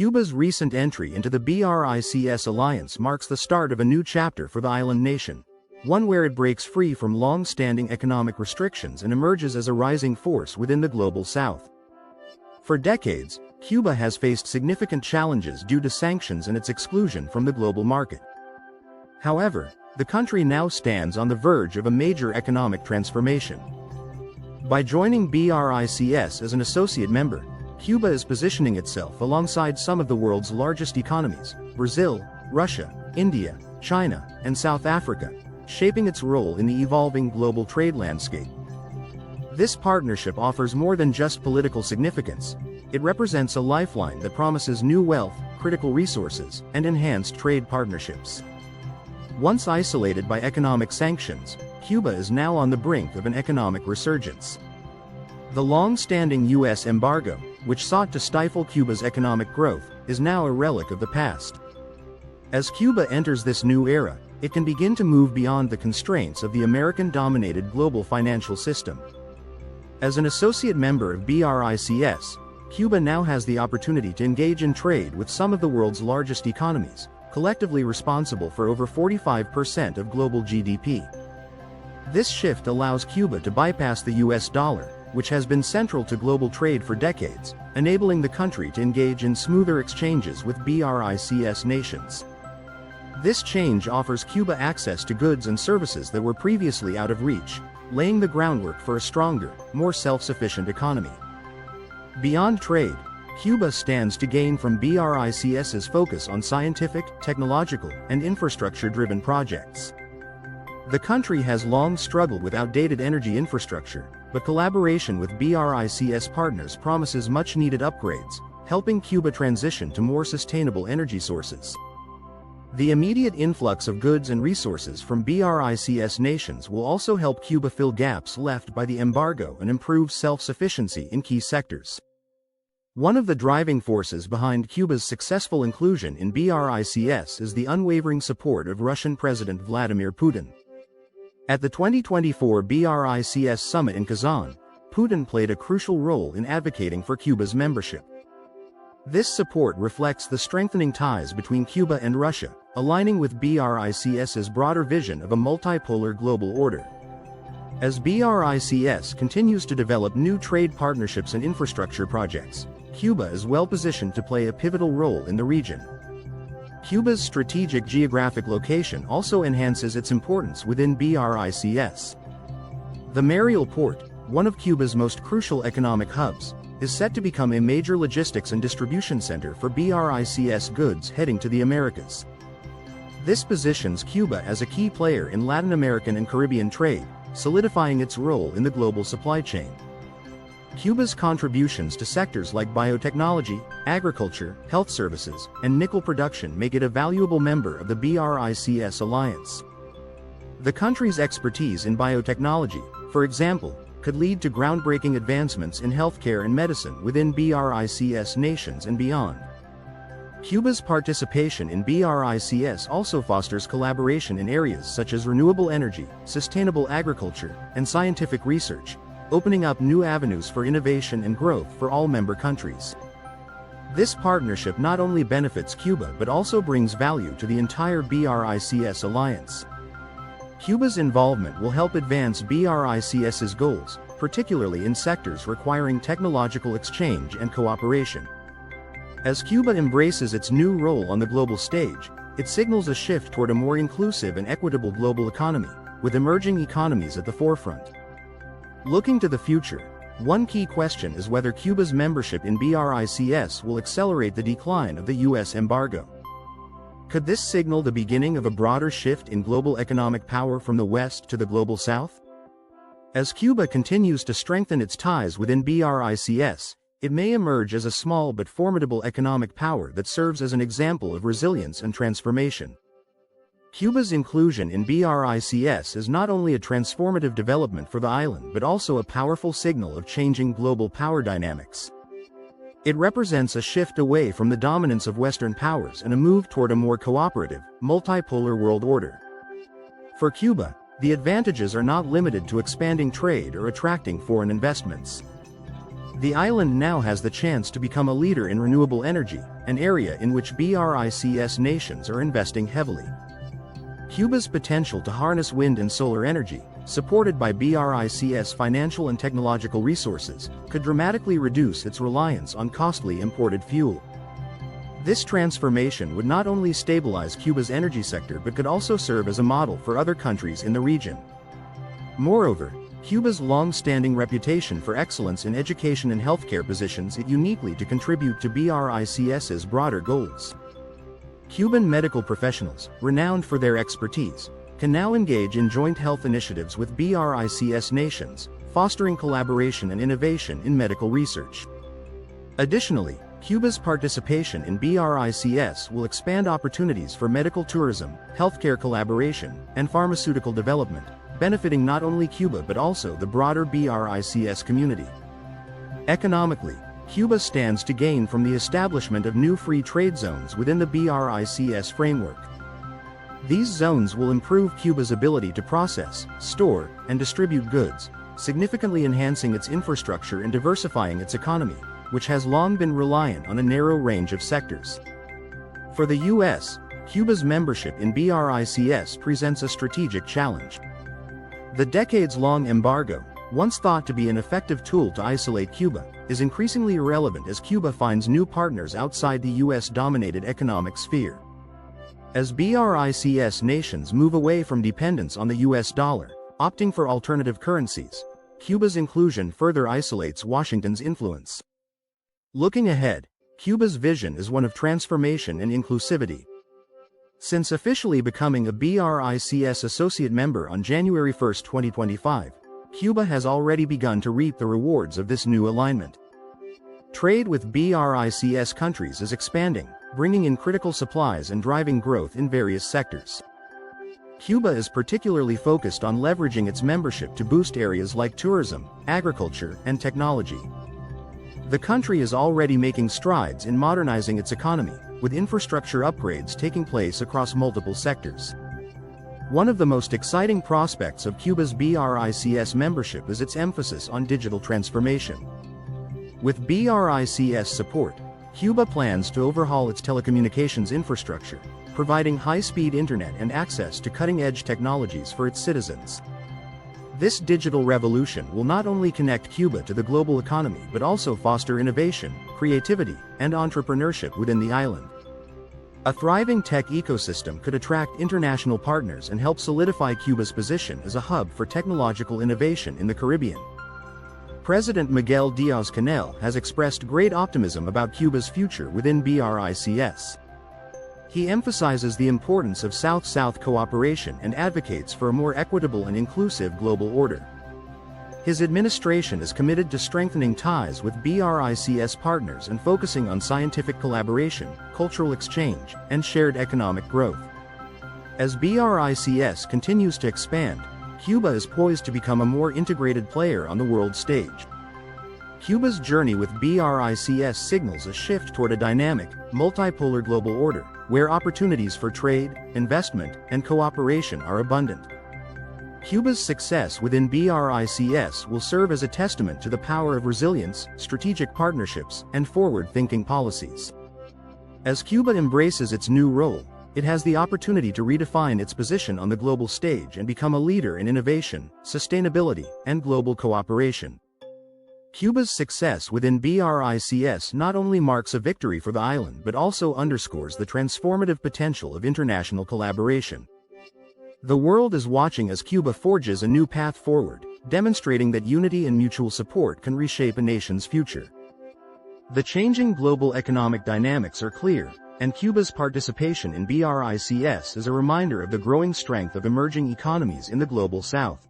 Cuba's recent entry into the BRICS alliance marks the start of a new chapter for the island nation, one where it breaks free from long-standing economic restrictions and emerges as a rising force within the global south. For decades, Cuba has faced significant challenges due to sanctions and its exclusion from the global market. However, the country now stands on the verge of a major economic transformation. By joining BRICS as an associate member, Cuba is positioning itself alongside some of the world's largest economies, Brazil, Russia, India, China, and South Africa, shaping its role in the evolving global trade landscape. This partnership offers more than just political significance. It represents a lifeline that promises new wealth, critical resources, and enhanced trade partnerships. Once isolated by economic sanctions, Cuba is now on the brink of an economic resurgence. The long-standing U.S. embargo, which sought to stifle Cuba's economic growth, is now a relic of the past. As Cuba enters this new era, it can begin to move beyond the constraints of the American-dominated global financial system. As an associate member of BRICS, Cuba now has the opportunity to engage in trade with some of the world's largest economies, collectively responsible for over 45% of global GDP. This shift allows Cuba to bypass the US dollar, which has been central to global trade for decades, enabling the country to engage in smoother exchanges with BRICS nations. This change offers Cuba access to goods and services that were previously out of reach, laying the groundwork for a stronger, more self-sufficient economy. Beyond trade, Cuba stands to gain from BRICS's focus on scientific, technological, and infrastructure-driven projects. The country has long struggled with outdated energy infrastructure, but collaboration with BRICS partners promises much-needed upgrades, helping Cuba transition to more sustainable energy sources. The immediate influx of goods and resources from BRICS nations will also help Cuba fill gaps left by the embargo and improve self-sufficiency in key sectors. One of the driving forces behind Cuba's successful inclusion in BRICS is the unwavering support of Russian President Vladimir Putin. At the 2024 BRICS summit in Kazan, Putin played a crucial role in advocating for Cuba's membership. This support reflects the strengthening ties between Cuba and Russia, aligning with BRICS's broader vision of a multipolar global order. As BRICS continues to develop new trade partnerships and infrastructure projects, Cuba is well positioned to play a pivotal role in the region. Cuba's strategic geographic location also enhances its importance within BRICS. The Mariel Port, one of Cuba's most crucial economic hubs, is set to become a major logistics and distribution center for BRICS goods heading to the Americas. This positions Cuba as a key player in Latin American and Caribbean trade, solidifying its role in the global supply chain. Cuba's contributions to sectors like biotechnology, agriculture, health services, and nickel production make it a valuable member of the BRICS alliance. The country's expertise in biotechnology, for example, could lead to groundbreaking advancements in healthcare and medicine within BRICS nations and beyond. Cuba's participation in BRICS also fosters collaboration in areas such as renewable energy, sustainable agriculture, and scientific research, opening up new avenues for innovation and growth for all member countries. This partnership not only benefits Cuba but also brings value to the entire BRICS alliance. Cuba's involvement will help advance BRICS's goals, particularly in sectors requiring technological exchange and cooperation. As Cuba embraces its new role on the global stage, it signals a shift toward a more inclusive and equitable global economy, with emerging economies at the forefront. Looking to the future, one key question is whether Cuba's membership in BRICS will accelerate the decline of the US embargo. Could this signal the beginning of a broader shift in global economic power from the West to the global South? As Cuba continues to strengthen its ties within BRICS, it may emerge as a small but formidable economic power that serves as an example of resilience and transformation. Cuba's inclusion in BRICS is not only a transformative development for the island but also a powerful signal of changing global power dynamics. It represents a shift away from the dominance of Western powers and a move toward a more cooperative, multipolar world order. For Cuba, the advantages are not limited to expanding trade or attracting foreign investments. The island now has the chance to become a leader in renewable energy, an area in which BRICS nations are investing heavily. Cuba's potential to harness wind and solar energy, supported by BRICS financial and technological resources, could dramatically reduce its reliance on costly imported fuel. This transformation would not only stabilize Cuba's energy sector but could also serve as a model for other countries in the region. Moreover, Cuba's long-standing reputation for excellence in education and healthcare positions it uniquely to contribute to BRICS's broader goals. Cuban medical professionals, renowned for their expertise, can now engage in joint health initiatives with BRICS nations, fostering collaboration and innovation in medical research. Additionally, Cuba's participation in BRICS will expand opportunities for medical tourism, healthcare collaboration, and pharmaceutical development, benefiting not only Cuba but also the broader BRICS community. Economically, Cuba stands to gain from the establishment of new free trade zones within the BRICS framework. These zones will improve Cuba's ability to process, store, and distribute goods, significantly enhancing its infrastructure and diversifying its economy, which has long been reliant on a narrow range of sectors. For the U.S., Cuba's membership in BRICS presents a strategic challenge. The decades-long embargo, once thought to be an effective tool to isolate Cuba, is increasingly irrelevant as Cuba finds new partners outside the U.S.-dominated economic sphere. As BRICS nations move away from dependence on the U.S. dollar, opting for alternative currencies, Cuba's inclusion further isolates Washington's influence. Looking ahead, Cuba's vision is one of transformation and inclusivity. Since officially becoming a BRICS associate member on January 1, 2025, Cuba has already begun to reap the rewards of this new alignment. Trade with BRICS countries is expanding, bringing in critical supplies and driving growth in various sectors. Cuba is particularly focused on leveraging its membership to boost areas like tourism, agriculture, and technology. The country is already making strides in modernizing its economy, with infrastructure upgrades taking place across multiple sectors. One of the most exciting prospects of Cuba's BRICS membership is its emphasis on digital transformation. With BRICS support, Cuba plans to overhaul its telecommunications infrastructure, providing high-speed internet and access to cutting-edge technologies for its citizens. This digital revolution will not only connect Cuba to the global economy but also foster innovation, creativity, and entrepreneurship within the island. A thriving tech ecosystem could attract international partners and help solidify Cuba's position as a hub for technological innovation in the Caribbean. President Miguel Díaz-Canel has expressed great optimism about Cuba's future within BRICS. He emphasizes the importance of South-South cooperation and advocates for a more equitable and inclusive global order. His administration is committed to strengthening ties with BRICS partners and focusing on scientific collaboration, cultural exchange, and shared economic growth. As BRICS continues to expand, Cuba is poised to become a more integrated player on the world stage. Cuba's journey with BRICS signals a shift toward a dynamic, multipolar global order, where opportunities for trade, investment, and cooperation are abundant. Cuba's success within BRICS will serve as a testament to the power of resilience, strategic partnerships, and forward-thinking policies. As Cuba embraces its new role, it has the opportunity to redefine its position on the global stage and become a leader in innovation, sustainability, and global cooperation. Cuba's success within BRICS not only marks a victory for the island but also underscores the transformative potential of international collaboration. The world is watching as Cuba forges a new path forward, demonstrating that unity and mutual support can reshape a nation's future. The changing global economic dynamics are clear, and Cuba's participation in BRICS is a reminder of the growing strength of emerging economies in the global south.